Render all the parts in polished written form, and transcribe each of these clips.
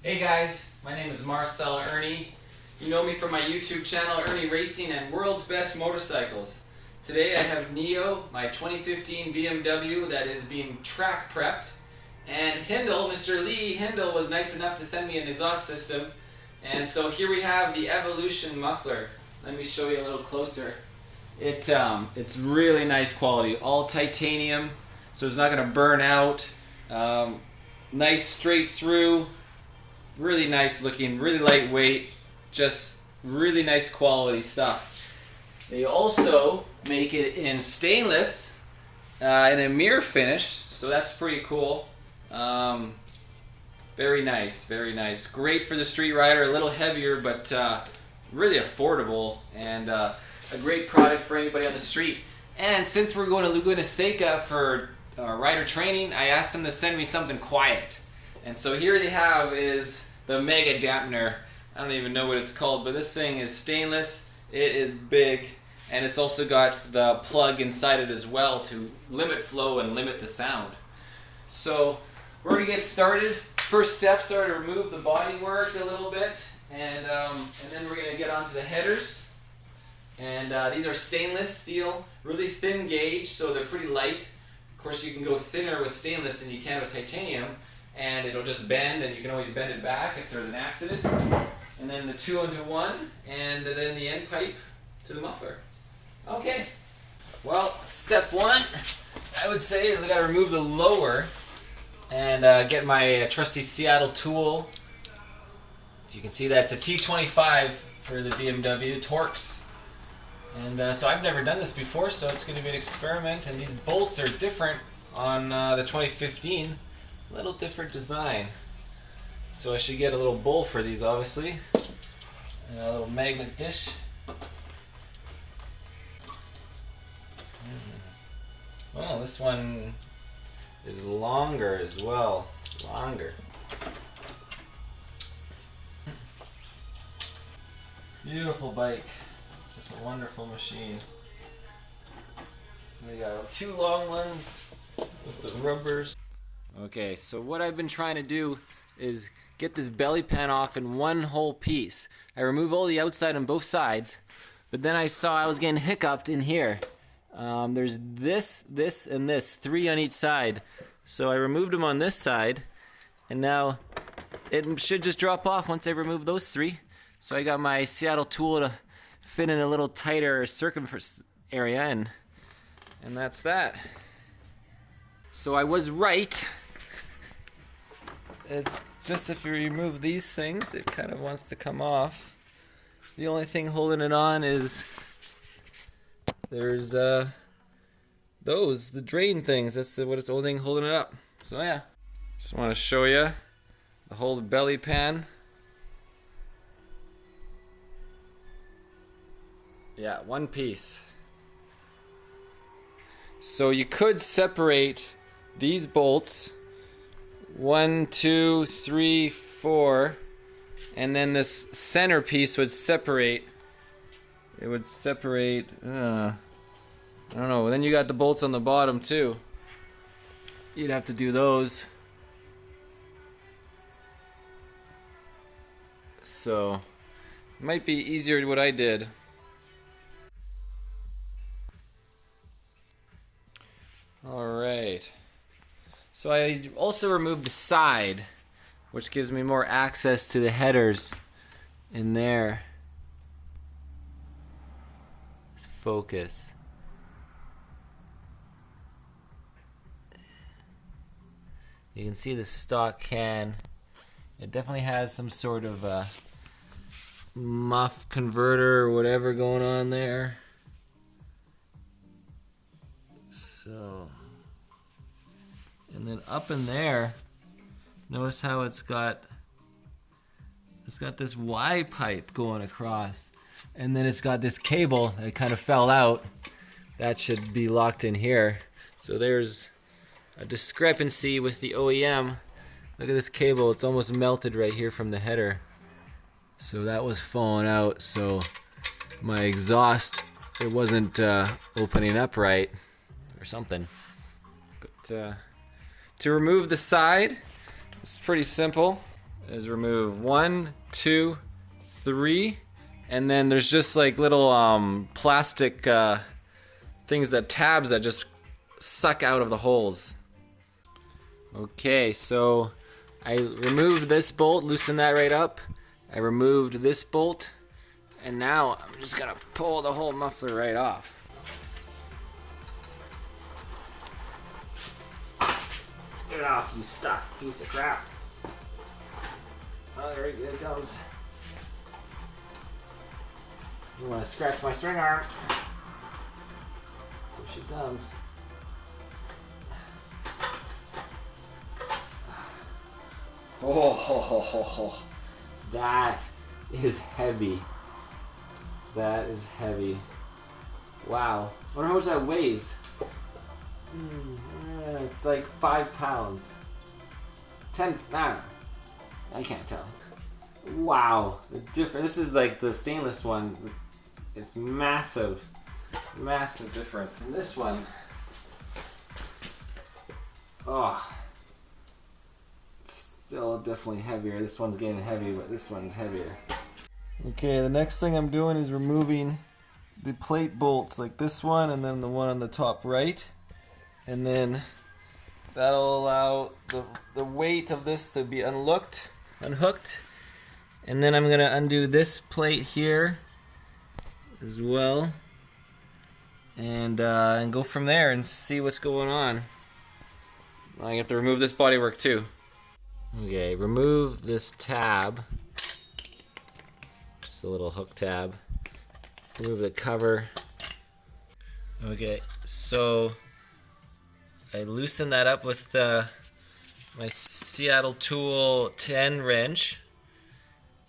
Hey guys, my name is Marcel Irnie. You know me from my YouTube channel, Irnieracing and World's Best Motorcycles. Today I have Neo, my 2015 BMW that is being track prepped. And Hindle, Mr. Lee Hindle was nice enough to send me an exhaust system. And so here we have the Evolution muffler. Let me show you a little closer. It's really nice quality, all titanium, so it's not going to burn out. Nice straight through, really nice looking, really lightweight, just really nice quality stuff. They also make it in stainless, in a mirror finish, so that's pretty cool. Very nice, very nice. Great for the street rider, a little heavier, but really affordable, and a great product for anybody on the street. And since we're going to Laguna Seca for rider training, I asked them to send me something quiet. And so here they have is the Mega Dampener. I don't even know what it's called, but this thing is stainless, it is big, and it's also got the plug inside it as well to limit flow and limit the sound. So we're going to get started. First steps are to remove the bodywork a little bit, and then we're going to get onto the headers. And these are stainless steel, really thin gauge, so they're pretty light. Of course, you can go thinner with stainless than you can with titanium, and it'll just bend, and you can always bend it back if there's an accident. And then the 2-into-1, and then the end pipe to the muffler. Okay, well, step one, I would say I gotta remove the lower and get my trusty Seattle tool. If you can see that, it's a T25 for the BMW Torx. And so I've never done this before, so it's going to be an experiment. And these bolts are different on the 2015. A little different design. So I should get a little bowl for these, obviously. And a little magnet dish. Well, this one is longer as well. It's longer. Beautiful bike. It's just a wonderful machine. We got two long ones with the rubbers. Okay, so what I've been trying to do is get this belly pan off in one whole piece. I remove all the outside on both sides, but then I saw I was getting hiccuped in here. There's this, this, and this, three on each side. So I removed them on this side, and now it should just drop off once I remove those three. So I got my Seattle tool to fit in a little tighter circumference area, and that's that. So I was right. It's just if you remove these things, it kind of wants to come off. The only thing holding it on is there's the drain things. That's what it's the only thing holding it up. So yeah, just want to show you the whole belly pan. Yeah, one piece. So you could separate these bolts, 1, 2, 3, 4, and then this center piece would separate. It would separate, I don't know, then you got the bolts on the bottom too. You'd have to do those. So, it might be easier than what I did. Alright, so I also removed the side, which gives me more access to the headers in there. Let's focus. You can see the stock can. It definitely has some sort of muff converter or whatever going on there. So, and then up in there, notice how it's got this Y pipe going across, and then it's got this cable that kind of fell out that should be locked in here. So there's a discrepancy with the OEM. Look at this cable, it's almost melted right here from the header. So that was falling out, so my exhaust, it wasn't opening up right or something. But to remove the side, it's pretty simple. is remove 1, 2, 3, and then there's just like little plastic things, that tabs that just suck out of the holes. Okay, so I removed this bolt, loosened that right up. I removed this bolt, and now I'm just gonna pull the whole muffler right off. Get it off, you stuck piece of crap. Oh, there it comes. You want to scratch my string arm? Here she comes. Oh, that is heavy. That is heavy. Wow. I wonder how much that weighs. It's like 5 pounds. 10, I can't tell. Wow. The difference. This is like the stainless one. It's massive. Massive difference. And this one, oh, still definitely heavier. This one's getting heavy, but this one's heavier. Okay, the next thing I'm doing is removing the plate bolts, like this one and then the one on the top right. And then that'll allow the weight of this to be unhooked. And then I'm gonna undo this plate here as well, and go from there and see what's going on. I have to remove this bodywork too. Okay, remove this tab, just a little hook tab. Remove the cover. Okay, so I loosened that up with my Seattle Tool 10 wrench,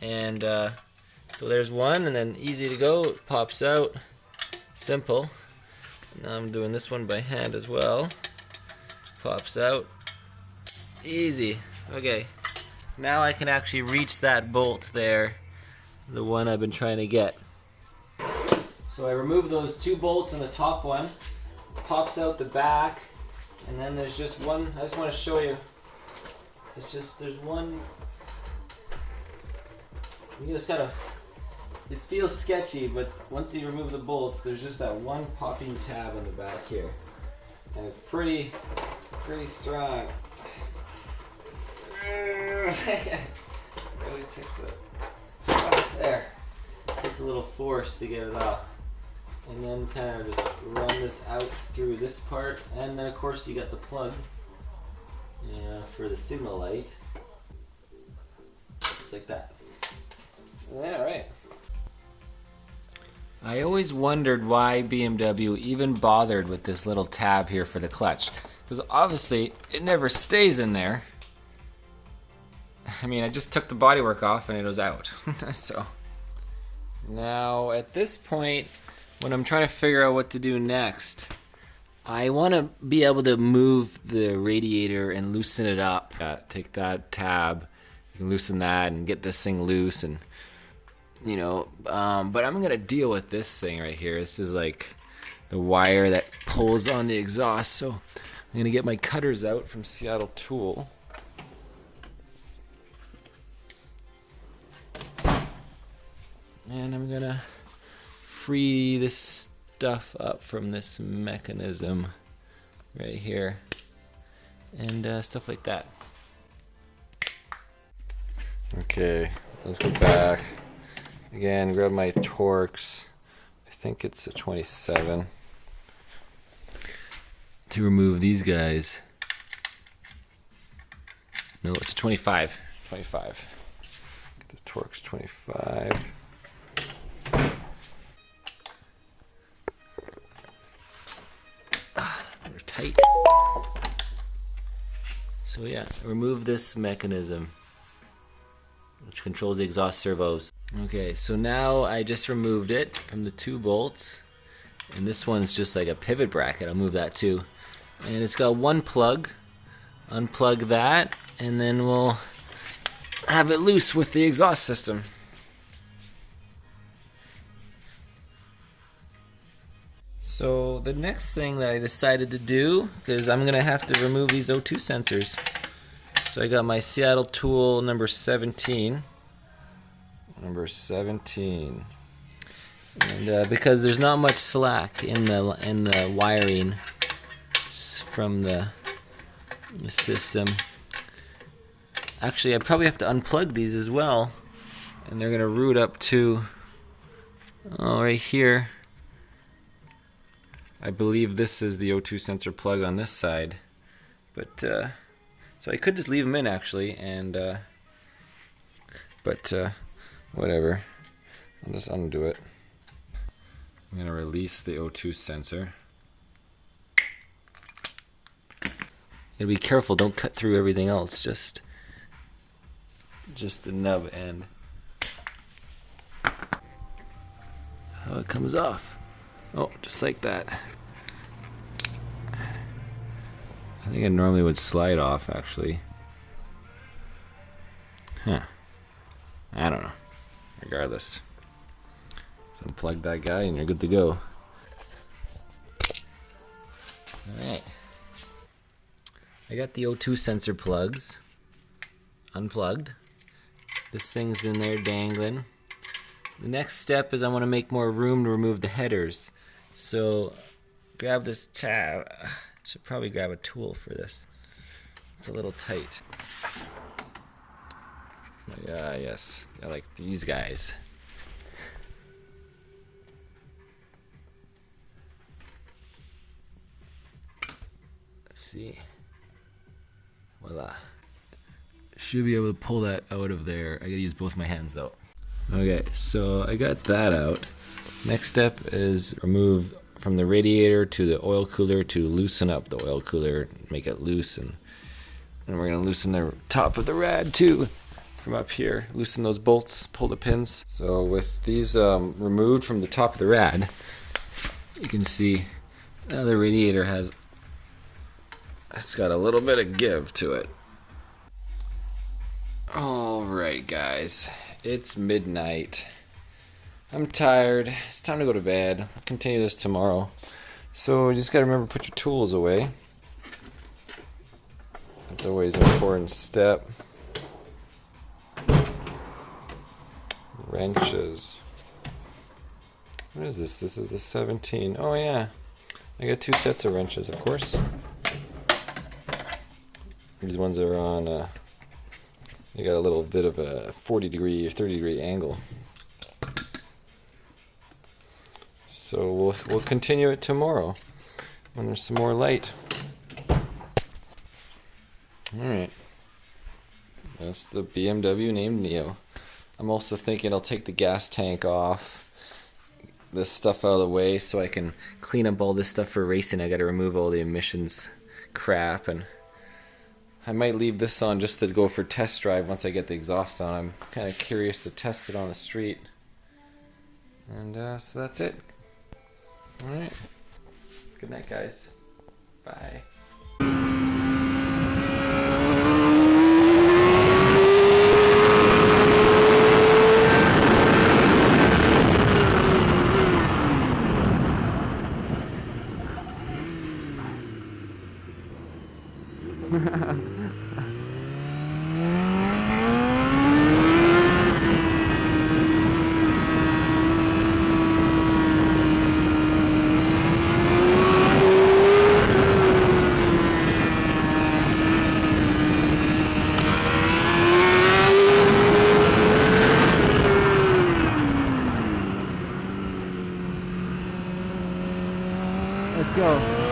and so there's one, and then easy to go, it pops out, simple. Now I'm doing this one by hand as well. Pops out, easy. Okay, now I can actually reach that bolt there, the one I've been trying to get. So I removed those 2 bolts in the top one, pops out the back, and then there's just one. I just want to show you. There's one. You just gotta. It feels sketchy, but once you remove the bolts, there's just that one popping tab on the back here, and it's pretty strong. Really takes there. It takes a little force to get it off, and then kind of just run this out through this part, and then of course you got the plug for the signal light. Just like that. Yeah, right. I always wondered why BMW even bothered with this little tab here for the clutch, because obviously it never stays in there. I mean, I just took the bodywork off and it was out. So now at this point, when I'm trying to figure out what to do next, I want to be able to move the radiator and loosen it up. Take that tab, you can loosen that and get this thing loose, and but I'm gonna deal with this thing right here. This is like the wire that pulls on the exhaust, so I'm gonna get my cutters out from Seattle Tool. And I'm gonna free this stuff up from this mechanism right here, and stuff like that. Okay, let's go back again. Grab my Torx. I think it's a 27 to remove these guys. No, it's a 25. 25. Get the Torx 25. They're tight. So yeah, remove this mechanism which controls the exhaust servos. Okay, so now I just removed it from the 2 bolts, and this one's just like a pivot bracket. I'll move that too. And it's got 1 plug. Unplug that, and then we'll have it loose with the exhaust system. So the next thing that I decided to do, because I'm gonna have to remove these O2 sensors. So I got my Seattle tool number 17. Number 17. And because there's not much slack in the wiring from the system. Actually, I probably have to unplug these as well. And they're going to root up to, right here. I believe this is the O2 sensor plug on this side. But, so I could just leave them in actually, and, whatever. I'll just undo it. I'm going to release the O2 sensor. You gotta be careful, don't cut through everything else, just the nub end. Oh, it comes off. Oh, just like that. I think it normally would slide off, actually. Huh. I don't know. Regardless. So unplug that guy and you're good to go. Alright. I got the O2 sensor plugs unplugged. This thing's in there dangling. The next step is I want to make more room to remove the headers. So grab this tab. Should probably grab a tool for this. It's a little tight. Yeah, yes. I like these guys. Let's see. Voila. Should be able to pull that out of there. I gotta use both my hands though. Okay, so I got that out. Next step is remove from the radiator to the oil cooler to loosen up the oil cooler, make it loose, and we're gonna loosen the top of the rad too from up here. Loosen those bolts, pull the pins. So with these removed from the top of the rad, you can see now the radiator it's got a little bit of give to it. Alright guys, it's midnight. I'm tired. It's time to go to bed. I'll continue this tomorrow. So you just gotta remember to put your tools away. That's always an important step. Wrenches. What is this? This is the 17. Oh yeah. I got 2 sets of wrenches, of course. These ones are on, they got a little bit of a 40 degree or 30 degree angle. So we'll continue it tomorrow when there's some more light. Alright. That's the BMW named Neo. I'm also thinking I'll take the gas tank off, this stuff out of the way so I can clean up all this stuff for racing. I gotta remove all the emissions crap, and I might leave this on just to go for test drive once I get the exhaust on. I'm kind of curious to test it on the street. And so that's it. Alright. Good night, guys. Bye. Let's go.